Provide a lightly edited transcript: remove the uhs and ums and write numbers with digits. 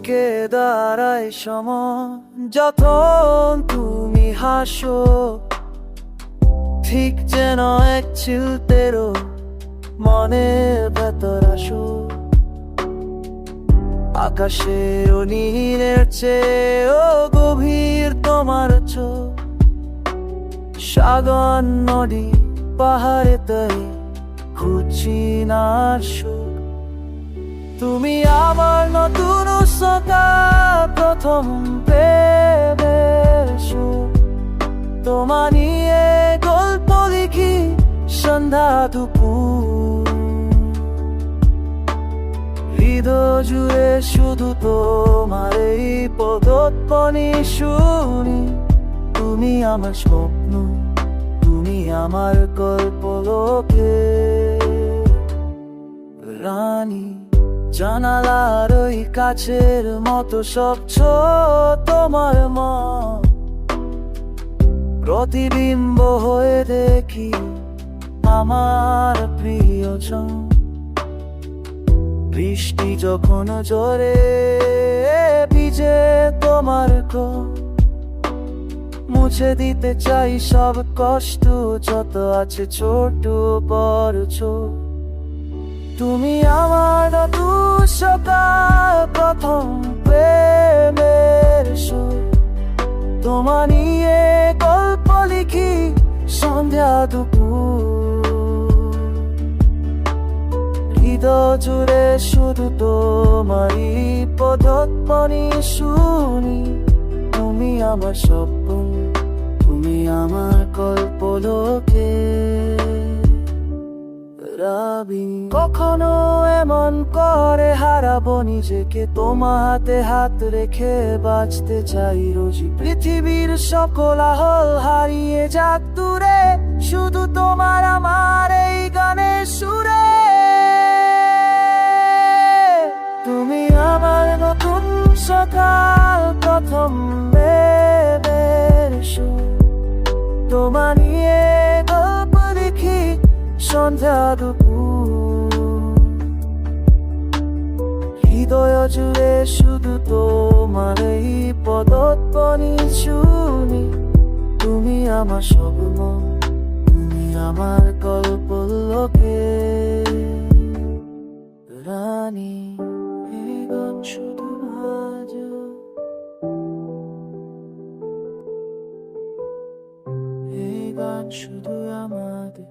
থমকে দাঁড়ায় সময় যখন তুমি হাসো, ঠিক যেন এক চিলতেরও মনের ভেতর আসো। আকাশের নীলের চেয়েও গভীর তোমার চোখ, সাগর নদী পাহাড়ে তাই খুঁজি না সুখ। তুমি আমার নতুন সকাল, প্রথম প্রেমের সুর। তোমার নিয়ে গল্প লিখি সন্ধ্যা দুপুর, হৃদয় জুড়ে শুধু তোমার এই পদধ্বনি শুনি। তুমি আমার স্বপ্ন, তুমি আমার কল্পলোকে রানী। জানালার ওই কাছের মতো স্বচ্ছ তোমার মন, প্রতিবিম্ব হয়ে দেখি আমার প্রিয়জন। বৃষ্টি যখন জোরে ভিজে তোমার কোল, মুছে দিতে চাই সব কষ্ট যত আছে ছোট বড় ছোট। তুমি আমার নতুন সকাল, প্রথম প্রেমের সুর। তোমার নিয়ে গল্প লিখি সন্ধ্যা দুপুর, হৃদয় জুড়ে শুধু তোমারই পদধ্বনি শুনি। তুমি আমার স্বপ্ন, তুমি আমার কল্পলোকে রাবি। কখনো এমন করে হারাবো নিজেকে, তোমার হাতে হাত রেখে বাঁচতে চাই রোজই। পৃথিবীর সকল আহল হারিয়ে যাক দূরে, শুধু তোমার আমার এই গানের সুরে। তুমি আমার নতুন সকাল, প্রথম প্রেমের সুর। তোমার নিয়ে গল্প লিখি সন্ধ্যা দুপুর, হৃদয় জুড়ে শুধু তোমার এই পদধ্বনি শুনি। তুমি আমার স্বপ্ন, তুমি আমার কল্পলোকে রানী। এই গান শুধু আজ, এই গান শুধু আমাদের।